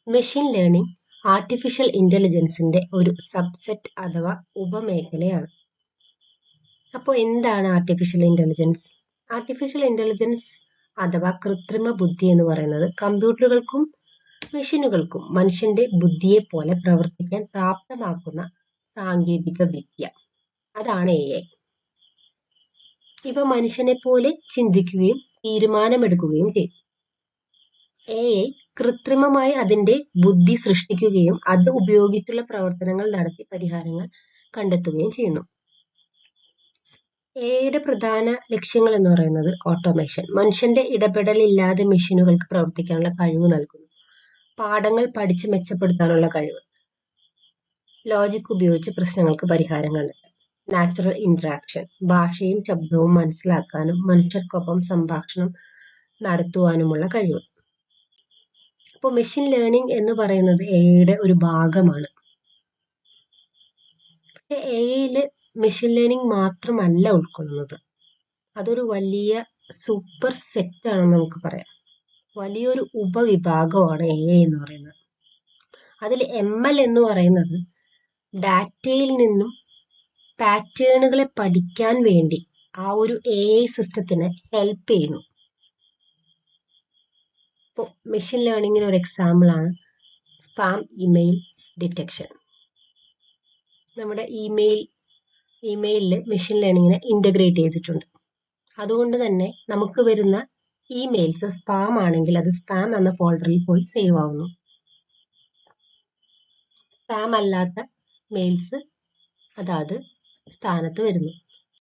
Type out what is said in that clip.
Machine learning artificial ഇന്റലിജൻസിന്റെ ഒരു subset അഥവാ ഉപമേഖലയാണ്. അപ്പോൾ എന്താണ് ആർട്ടിഫിഷ്യൽ ഇന്റലിജൻസ്? ആർട്ടിഫിഷ്യൽ ഇന്റലിജൻസ് അഥവാ കൃത്രിമ ബുദ്ധി എന്ന് പറയുന്നത് കമ്പ്യൂട്ടറുകൾക്കും മെഷീനുകൾക്കും മനുഷ്യന്റെ ബുദ്ധിയെ പോലെ പ്രവർത്തിക്കാൻ പ്രാപ്തമാക്കുന്ന സാങ്കേതിക വിദ്യ. അതാണ് AI. ഇവ മനുഷ്യനെ പോലെ ചിന്തിക്കുകയും തീരുമാനമെടുക്കുകയും ചെയ്യും. AI കൃത്രിമമായി അതിന്റെ ബുദ്ധി സൃഷ്ടിക്കുകയും അത് ഉപയോഗിച്ചുള്ള പ്രവർത്തനങ്ങൾ നടത്തി പരിഹാരങ്ങൾ കണ്ടെത്തുകയും ചെയ്യുന്നു. AIയുടെ പ്രധാന ലക്ഷ്യങ്ങൾ എന്ന് പറയുന്നത് ഓട്ടോമേഷൻ. മനുഷ്യന്റെ ഇടപെടലില്ലാതെ മെഷീനുകൾക്ക് പ്രവർത്തിക്കാനുള്ള കഴിവ് നൽകുന്നു. പാഠങ്ങൾ പഠിച്ച് മെച്ചപ്പെടുത്താനുള്ള കഴിവ്. ലോജിക് ഉപയോഗിച്ച് പ്രശ്നങ്ങൾക്ക് പരിഹാരം കണ്ടെത്താം. Natural interaction. ഭാഷയും ശബ്ദവും മനസ്സിലാക്കാനും മനുഷ്യർക്കൊപ്പം സംഭാഷണം നടത്തുവാനുമുള്ള കഴിവ്. അപ്പോൾ മെഷീൻ ലേണിംഗ് എന്ന് പറയുന്നത് AIയുടെ ഒരു ഭാഗമാണ്. പക്ഷെ AIയിൽ മെഷീൻ ലേണിംഗ് മാത്രമല്ല ഉൾക്കൊള്ളുന്നത്. അതൊരു വലിയ സൂപ്പർ സെറ്റ് ആണെന്ന് നമുക്ക് പറയാം. വലിയൊരു ഉപവിഭാഗമാണ് AI എന്ന് പറയുന്നത്. അതിൽ ML എന്ന് പറയുന്നത് ഡാറ്റയിൽ നിന്നും പാറ്റേണുകളെ പഠിക്കാൻ വേണ്ടി ആ ഒരു AI സിസ്റ്റത്തിനെ ഹെൽപ്പ് ചെയ്യുന്നു. ഇപ്പോൾ മെഷീൻ ലേണിങ്ങിന് ഒരു എക്സാമ്പിൾ ആണ് സ്പാം ഇമെയിൽ ഡിറ്റക്ഷൻ. നമ്മുടെ ഇമെയിലിൽ മെഷീൻ ലേണിങ്ങിനെ ഇൻ്റഗ്രേറ്റ് ചെയ്തിട്ടുണ്ട്. അതുകൊണ്ട് തന്നെ നമുക്ക് വരുന്ന ഇമെയിൽസ് സ്പാം ആണെങ്കിൽ അത് സ്പാം എന്ന ഫോൾഡറിൽ പോയി സേവ് ആവുന്നു. സ്പാം അല്ലാത്ത മെയിൽസ് അതാത് സ്ഥാനത്ത് വരുന്നു.